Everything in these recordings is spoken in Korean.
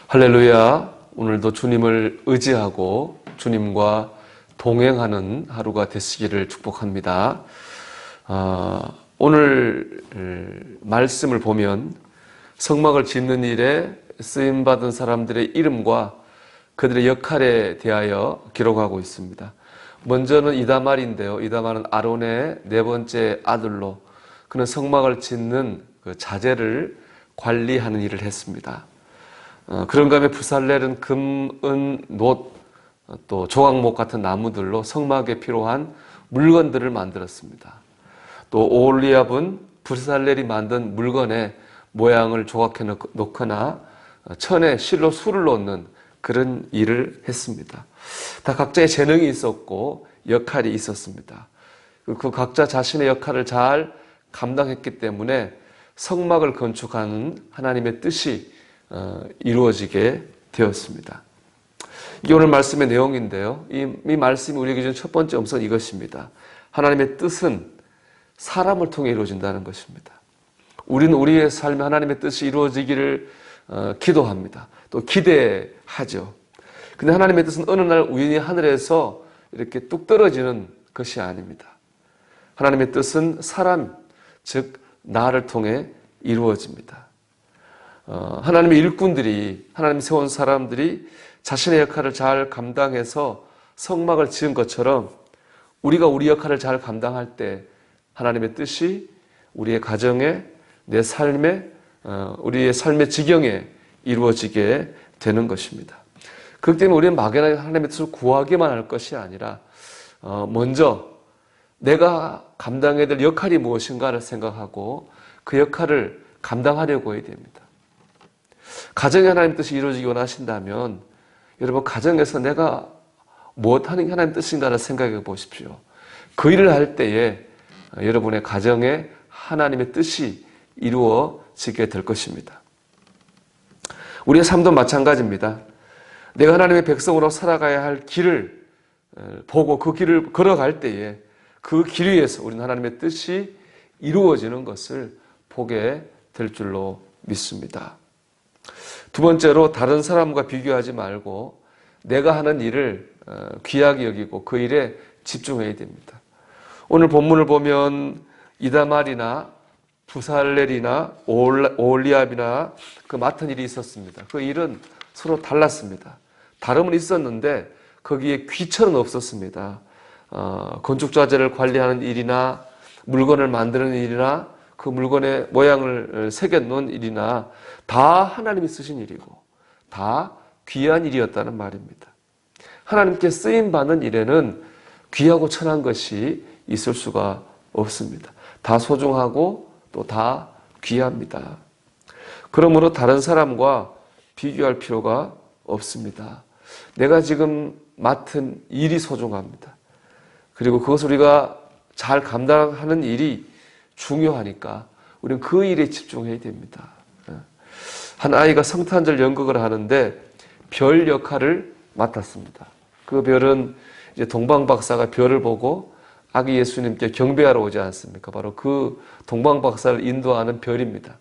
할렐루야. 오늘도 주님을 의지하고 주님과 동행하는 하루가 되시기를 축복합니다. 오늘 말씀을 보면 성막을 짓는 일에 쓰임받은 사람들의 이름과 그들의 역할에 대하여 기록하고 있습니다. 먼저는 이다말인데요. 이다말은 아론의 네 번째 아들로 그는 성막을 짓는 그 자재를 관리하는 일을 했습니다. 그런가 하면 부살렐은 금, 은, 놋, 또 조각목 같은 나무들로 성막에 필요한 물건들을 만들었습니다. 또 오홀리압은 부살렐이 만든 물건에 모양을 조각해 놓거나 천에 실로 술을 놓는 그런 일을 했습니다. 다 각자의 재능이 있었고 역할이 있었습니다. 그 각자 자신의 역할을 잘 감당했기 때문에 성막을 건축하는 하나님의 뜻이 이루어지게 되었습니다. 이게 오늘 말씀의 내용인데요. 이 말씀이 우리에게 주는 첫 번째 음성은 이것입니다. 하나님의 뜻은 사람을 통해 이루어진다는 것입니다. 우리는 우리의 삶에 하나님의 뜻이 이루어지기를 기도합니다. 또 기대하죠. 근데 하나님의 뜻은 어느 날 우연히 하늘에서 이렇게 뚝 떨어지는 것이 아닙니다. 하나님의 뜻은 사람, 즉 나를 통해 이루어집니다. 하나님의 일꾼들이, 하나님 세운 사람들이 자신의 역할을 잘 감당해서 성막을 지은 것처럼 우리가 우리 역할을 잘 감당할 때 하나님의 뜻이 우리의 가정에, 내 삶에, 우리의 삶의 지경에 이루어지게 되는 것입니다. 그렇기 때문에 우리는 막연하게 하나님의 뜻을 구하기만 할 것이 아니라 먼저 내가 감당해야 될 역할이 무엇인가를 생각하고 그 역할을 감당하려고 해야 됩니다. 가정에 하나님 뜻이 이루어지기 원하신다면 여러분 가정에서 내가 무엇하는 게 하나님 뜻인가를 생각해 보십시오. 그 일을 할 때에 여러분의 가정에 하나님의 뜻이 이루어지게 될 것입니다. 우리의 삶도 마찬가지입니다. 내가 하나님의 백성으로 살아가야 할 길을 보고 그 길을 걸어갈 때에 그 길 위에서 우리는 하나님의 뜻이 이루어지는 것을 보게 될 줄로 믿습니다. 두 번째로 다른 사람과 비교하지 말고 내가 하는 일을 귀하게 여기고 그 일에 집중해야 됩니다. 오늘 본문을 보면 이다말이나 부살렐이나 오홀리압이나 그 맡은 일이 있었습니다. 그 일은 서로 달랐습니다. 다름은 있었는데 거기에 귀천은 없었습니다. 건축 자재를 관리하는 일이나 물건을 만드는 일이나 그 물건의 모양을 새겨놓은 일이나 다 하나님이 쓰신 일이고 다 귀한 일이었다는 말입니다. 하나님께 쓰임받는 일에는 귀하고 천한 것이 있을 수가 없습니다. 다 소중하고 또 다 귀합니다. 그러므로 다른 사람과 비교할 필요가 없습니다. 내가 지금 맡은 일이 소중합니다. 그리고 그것을 우리가 잘 감당하는 일이 중요하니까 우리는 그 일에 집중해야 됩니다. 한 아이가 성탄절 연극을 하는데 별 역할을 맡았습니다. 그 별은 이제 동방박사가 별을 보고 아기 예수님께 경배하러 오지 않습니까? 바로 그 동방박사를 인도하는 별입니다.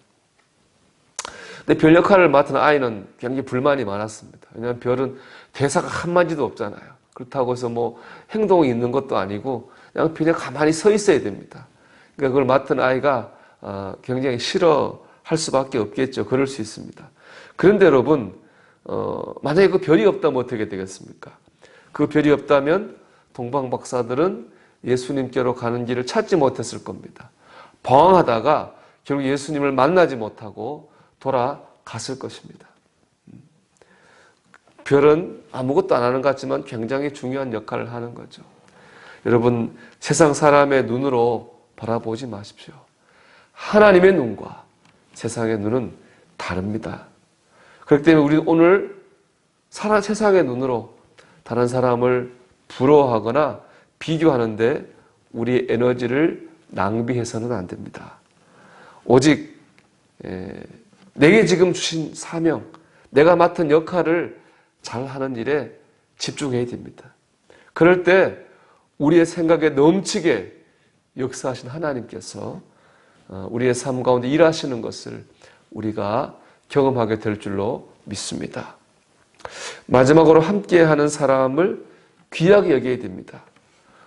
근데 별 역할을 맡은 아이는 굉장히 불만이 많았습니다. 왜냐하면 별은 대사가 한마디도 없잖아요. 그렇다고 해서 뭐 행동이 있는 것도 아니고 그냥 별에 가만히 서 있어야 됩니다. 그러니까 그걸 맡은 아이가 굉장히 싫어할 수밖에 없겠죠. 그럴 수 있습니다. 그런데 여러분, 만약에 그 별이 없다면 어떻게 되겠습니까? 그 별이 없다면 동방박사들은 예수님께로 가는 길을 찾지 못했을 겁니다. 방황하다가 결국 예수님을 만나지 못하고 돌아갔을 것입니다. 별은 아무것도 안 하는 것 같지만 굉장히 중요한 역할을 하는 거죠. 여러분, 세상 사람의 눈으로 바라보지 마십시오. 하나님의 눈과 세상의 눈은 다릅니다. 그렇기 때문에 우리는 오늘 세상의 눈으로 다른 사람을 부러워하거나 비교하는데 우리의 에너지를 낭비해서는 안 됩니다. 오직 내게 지금 주신 사명, 내가 맡은 역할을 잘하는 일에 집중해야 됩니다. 그럴 때 우리의 생각에 넘치게 역사하신 하나님께서 우리의 삶 가운데 일하시는 것을 우리가 경험하게 될 줄로 믿습니다. 마지막으로 함께하는 사람을 귀하게 여겨야 됩니다.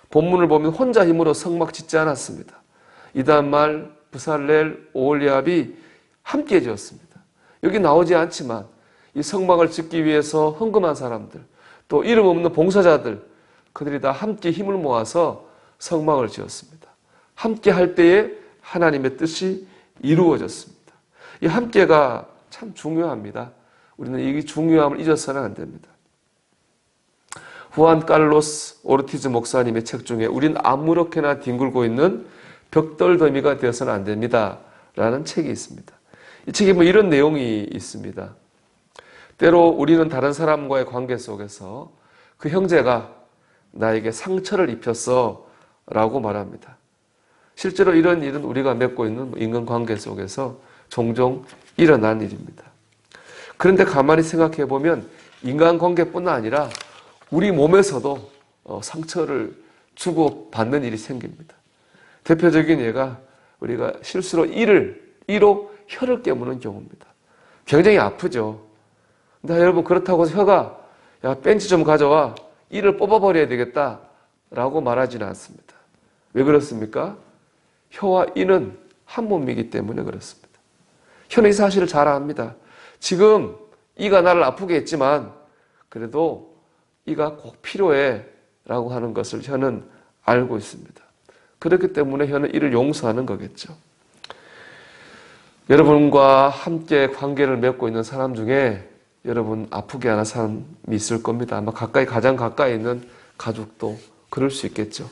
본문을 보면 혼자 힘으로 성막 짓지 않았습니다. 이단말, 브살렐, 오홀리압이 함께 지었습니다. 여기 나오지 않지만 이 성막을 짓기 위해서 헌금한 사람들, 또 이름 없는 봉사자들, 그들이 다 함께 힘을 모아서 성막을 지었습니다. 함께 할 때에 하나님의 뜻이 이루어졌습니다. 이 함께가 참 중요합니다. 우리는 이 중요함을 잊어서는 안 됩니다. 후안 칼로스 오르티즈 목사님의 책 중에 우린 아무렇게나 뒹굴고 있는 벽돌더미가 되어서는 안 됩니다. 라는 책이 있습니다. 이 책에 뭐 이런 내용이 있습니다. 때로 우리는 다른 사람과의 관계 속에서 그 형제가 나에게 상처를 입혔어 라고 말합니다. 실제로 이런 일은 우리가 맺고 있는 인간관계 속에서 종종 일어난 일입니다. 그런데 가만히 생각해 보면 인간관계뿐만 아니라 우리 몸에서도 상처를 주고받는 일이 생깁니다. 대표적인 예가 우리가 실수로 이로 혀를 깨무는 경우입니다. 굉장히 아프죠. 근데 여러분 그렇다고 해서 혀가 야 벤치 좀 가져와 이를 뽑아버려야 되겠다 라고 말하지는 않습니다. 왜 그렇습니까? 혀와 이는 한 몸이기 때문에 그렇습니다. 혀는 이 사실을 잘 압니다. 지금 이가 나를 아프게 했지만 그래도 이가 꼭 필요해 라고 하는 것을 혀는 알고 있습니다. 그렇기 때문에 혀는 이를 용서하는 거겠죠. 여러분과 함께 관계를 맺고 있는 사람 중에 여러분 아프게 하는 사람이 있을 겁니다. 아마 가장 가까이 있는 가족도 그럴 수 있겠죠.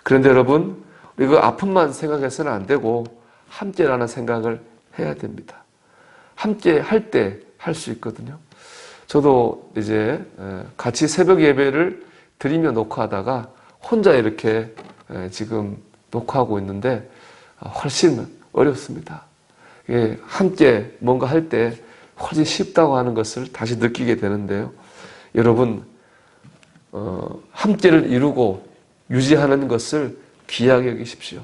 그런데 여러분 우리 그 아픔만 생각해서는 안 되고 함께라는 생각을 해야 됩니다. 함께 할 때 할 수 있거든요. 저도 이제 같이 새벽 예배를 드리며 녹화하다가 혼자 이렇게 지금 녹화하고 있는데 훨씬 어렵습니다. 함께 뭔가 할 때 훨씬 쉽다고 하는 것을 다시 느끼게 되는데요. 여러분 함께를 이루고 유지하는 것을 귀하게 여기십시오.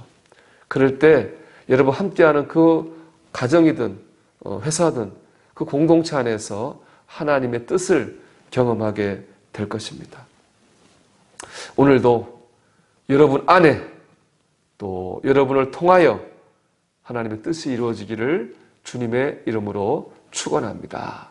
그럴 때 여러분 함께하는 그 가정이든 회사든 그 공동체 안에서 하나님의 뜻을 경험하게 될 것입니다. 오늘도 여러분 안에 또 여러분을 통하여 하나님의 뜻이 이루어지기를 주님의 이름으로 축원합니다.